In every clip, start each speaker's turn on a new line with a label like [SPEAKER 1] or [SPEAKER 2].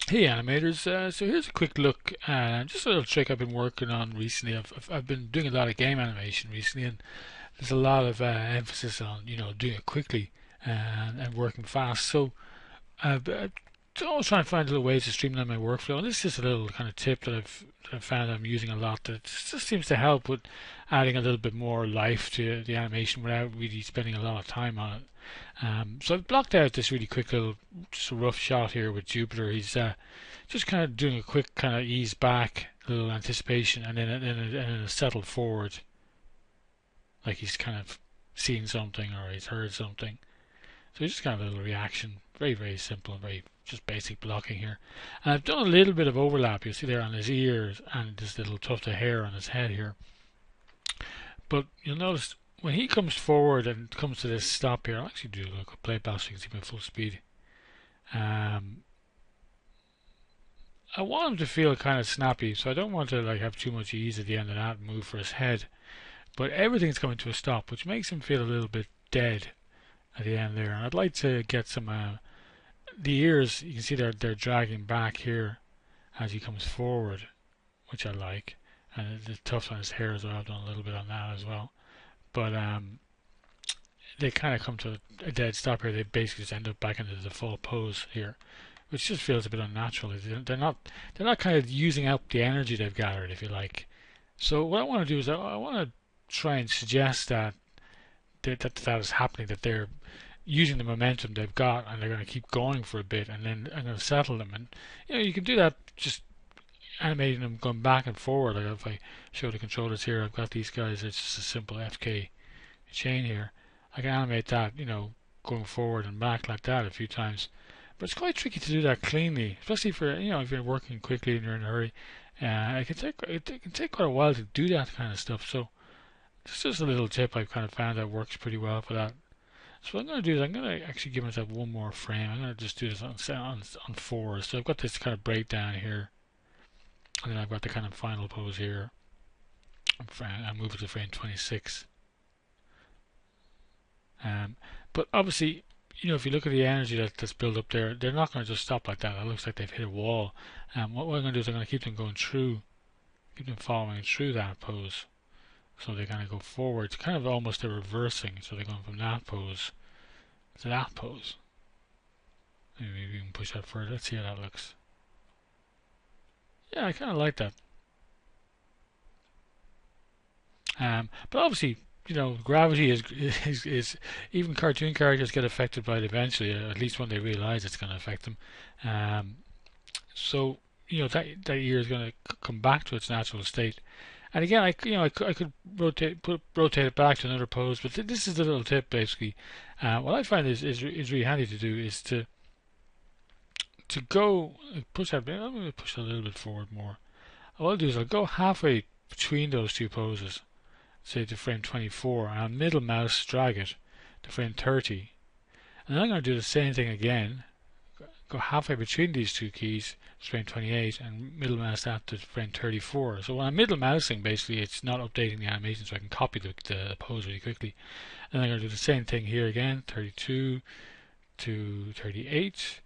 [SPEAKER 1] Hey animators, so here's a quick look, just a little trick I've been working on recently. I've been doing a lot of game animation recently, and there's a lot of emphasis on doing it quickly and working fast. So I'm always trying to find little ways to streamline my workflow. And this is just a little kind of tip that I've found I'm using a lot that just seems to help with adding a little bit more life to the animation without really spending a lot of time on it. So I've blocked out this really quick little, just a rough shot here with Jupiter. He's just kind of doing a quick kind of ease back, a little anticipation, and then a settle forward, like he's kind of seen something or he's heard something. So it's just kind of a little reaction, very very simple and very just basic blocking here. And I've done a little bit of overlap. You see there on his ears and this little tuft of hair on his head here. But you'll notice when he comes forward and comes to this stop here, I'll actually do a playback so you can see my full speed. Um, I want him to feel kind of snappy, so I don't want to like have too much ease at the end of that move for his head. But everything's coming to a stop, which makes him feel a little bit dead at the end there. And I'd like to get some the ears. You can see they're dragging back here as he comes forward, which I like. And the tuft on his hair as well. I've done a little bit on that as well. But they kind of come to a dead stop here. They basically just end up back into the default pose here, which just feels a bit unnatural. They're not kind of using up the energy they've gathered, if you like. So what I want to do is I want to try and suggest that is happening, that they're using the momentum they've got and they're going to keep going for a bit, and then I'm going to settle them. And you can do that just animating them going back and forward. Like if I show the controllers here, I've got these guys. It's just a simple FK chain here. I can animate that, going forward and back like that a few times. But it's quite tricky to do that cleanly, especially for if you're working quickly and you're in a hurry. It can take quite a while to do that kind of stuff. So it's just a little tip I've kind of found that works pretty well for that. So what I'm going to do is I'm going to actually give myself one more frame. I'm going to just do this on four. So I've got this kind of breakdown here, and then I've got the kind of final pose here. I move it to frame 26. Um, but obviously, if you look at the energy that's built up there, they're not going to just stop like that. It looks like they've hit a wall. What I'm going to do is I'm going to keep them going through, keep them following through that pose. So they kind of go forward. It's kind of almost a reversing. So they're going from that pose to that pose. Maybe we can push that further. Let's see how that looks. Yeah, I kind of like that. But obviously, gravity is even cartoon characters get affected by it eventually. At least when they realize it's going to affect them. So that ear is going to come back to its natural state. And again, I could rotate it back to another pose, but this is the little tip basically. What I find is really handy to do is to go push that. I'm going to push it a little bit forward more. What I'll do is I'll go halfway between those two poses, say to frame 24, and I'll middle mouse drag it to frame 30. And then I'm going to do the same thing again, go halfway between these two keys, frame 28, and middle mouse that to frame 34. So when I'm middle mousing, basically it's not updating the animation, so I can copy the pose really quickly. And I'm going to do the same thing here again, 32 to 38,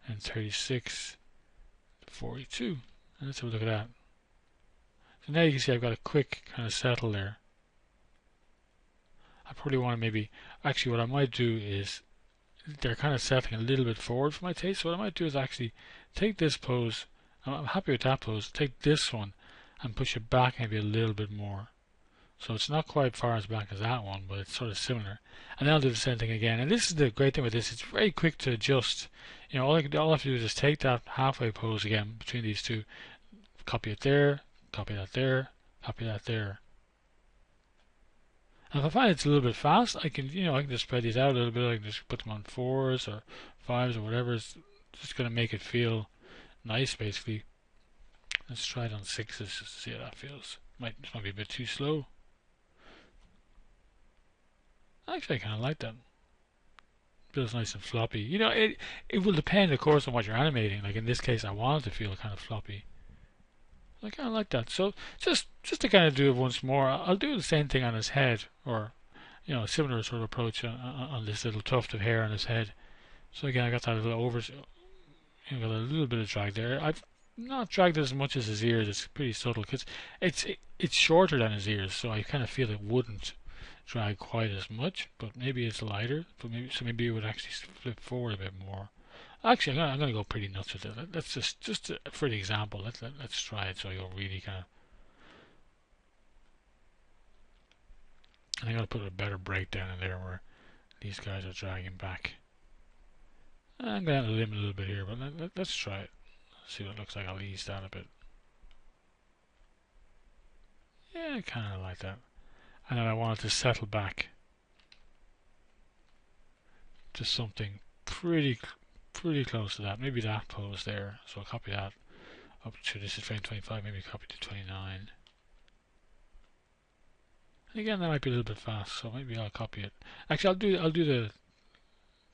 [SPEAKER 1] and 36 to 42. And let's have a look at that. So now you can see I've got a quick kind of settle there. I probably want to actually what I might do is, they're kind of settling a little bit forward for my taste. So what I might do is actually take this pose. I'm happy with that pose. Take this one and push it back maybe a little bit more. So it's not quite far as back as that one, but it's sort of similar. And then I'll do the same thing again. And this is the great thing with this. It's very quick to adjust. All I have to do is just take that halfway pose again between these two, copy it there, copy that there, copy that there. And if I find it's a little bit fast, I can just spread these out a little bit. I can just put them on 4s or 5s or whatever. It's just going to make it feel nice, basically. Let's try it on 6s just to see how that feels. Might be a bit too slow. Actually, I kind of like that. Feels nice and floppy. It will depend, of course, on what you're animating. Like in this case, I want it to feel kind of floppy. I kind of like that. So just to kind of do it once more, I'll do the same thing on his head, or a similar sort of approach on this little tuft of hair on his head. So again, I got that little You've got a little bit of drag there. I've not dragged as much as his ears. It's pretty subtle because it's shorter than his ears, so I kind of feel it wouldn't drag quite as much. But maybe it's lighter. But maybe it would actually flip forward a bit more. Actually, I'm gonna go pretty nuts with it. Let's just for the example, let's try it so you'll really kind of. I think I'll put a better breakdown in there where these guys are dragging back. I'm going to limit a little bit here, but let's try it. See what it looks like. I'll ease that a bit. Yeah, I kind of like that. And then I want it to settle back to something pretty close to that. Maybe that pose there. So I'll copy that up to, this is frame 25, maybe copy to 29. And again, that might be a little bit fast, so maybe I'll copy it. Actually, I'll do the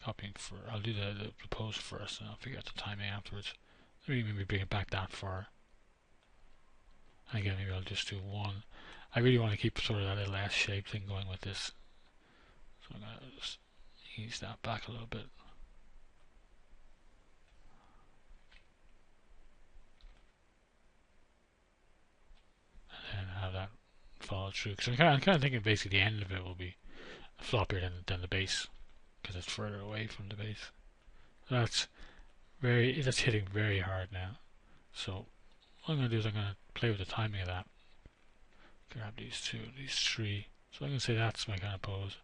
[SPEAKER 1] copying for. I'll do the pose first, and I'll figure out the timing afterwards. Maybe bring it back that far. And again, maybe I'll just do one. I really want to keep sort of that little S shape thing going with this, so I'm gonna just ease that back a little bit. And have that follow through. Because I'm kind of thinking basically the end of it will be floppier than the base, because it's further away from the base. That's hitting very hard now. So what I'm going to do is I'm going to play with the timing of that. Grab these two, these three. So I'm going to say that's my kind of pose.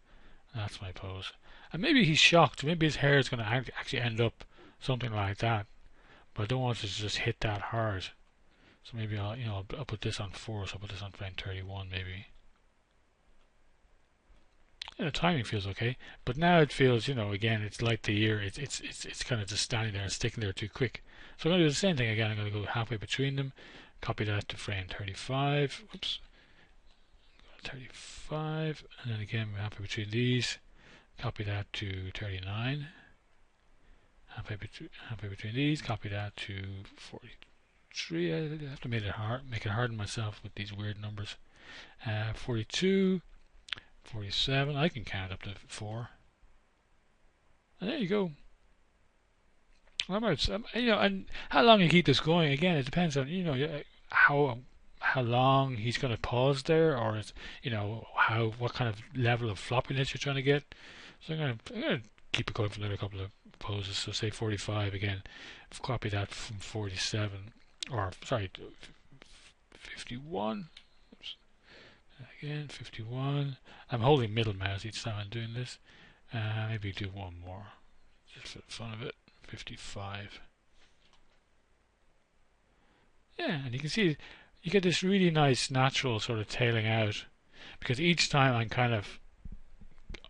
[SPEAKER 1] That's my pose. And maybe he's shocked. Maybe his hair is going to actually end up something like that. But I don't want it to just hit that hard. So maybe I'll put this on 4. So I'll put this on frame 31 maybe. Yeah, the timing feels okay, but now it feels, again, it's like the ear. It's kind of just standing there and sticking there too quick. So I'm going to do the same thing again. I'm going to go halfway between them, copy that to frame 35. Oops, 35, and then again we're halfway between these. Copy that to 39. Halfway between these. Copy that to 43. I have to make it hard on myself with these weird numbers. 42. 47. I can count up to 4. And there you go. And how long you keep this going, again, it depends on, how long he's going to pause there, or it's, what kind of level of floppiness you're trying to get. So I'm going to keep it going for another couple of poses. So say 45 again. Copy that from 47, or sorry, 51. Again, 51. I'm holding middle mouse each time I'm doing this. Maybe do one more, just for the fun of it. 55. Yeah, and you can see you get this really nice natural sort of tailing out, because each time I'm kind of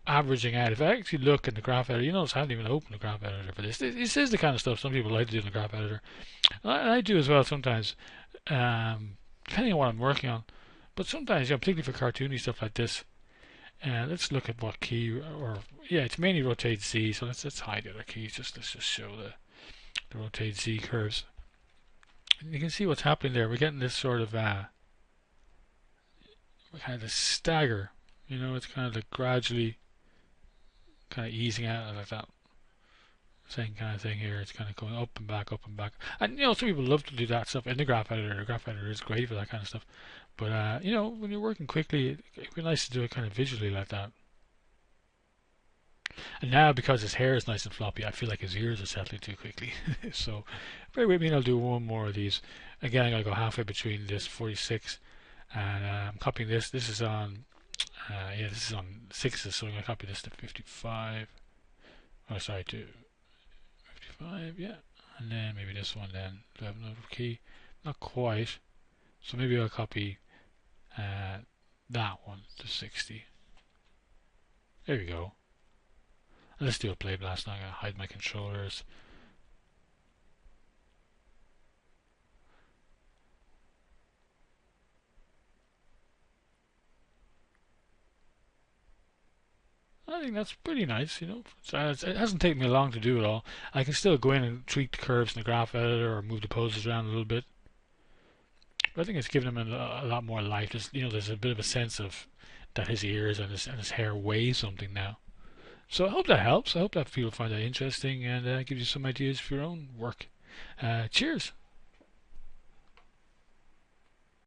[SPEAKER 1] averaging out. If I actually look in the graph editor, you notice I haven't even opened the graph editor for this. This is the kind of stuff some people like to do in the graph editor. And I do as well sometimes, depending on what I'm working on. But sometimes, particularly for cartoony stuff like this, let's look at what key, it's mainly rotate Z. So let's hide the other keys. Let's just show the rotate Z curves. And you can see what's happening there. We're getting this sort of kind of this stagger. It's kind of gradually kind of easing out like that. Same kind of thing here. It's kind of going up and back, up and back. And some people love to do that stuff in the graph editor. The graph editor is great for that kind of stuff. But when you're working quickly, it'd be nice to do it kind of visually like that. And now, because his hair is nice and floppy, I feel like his ears are settling too quickly. So bear with me, and I'll do one more of these. Again, I'm going to go halfway between this 46, and I'm copying this. This is on, this is on 6s, so I'm going to copy this to 55. Oh, sorry, to 55, yeah. And then maybe this one then. Do I have another key? Not quite. So maybe I'll copy that one to 60. There we go. And let's do a play blast now. I'm going to hide my controllers. I think that's pretty nice, it hasn't taken me long to do it all. I can still go in and tweak the curves in the graph editor or move the poses around a little bit. But I think it's given him a lot more life. There's a bit of a sense of that his ears and his hair weigh something now. So I hope that helps. I hope that people find that interesting and gives you some ideas for your own work. Cheers.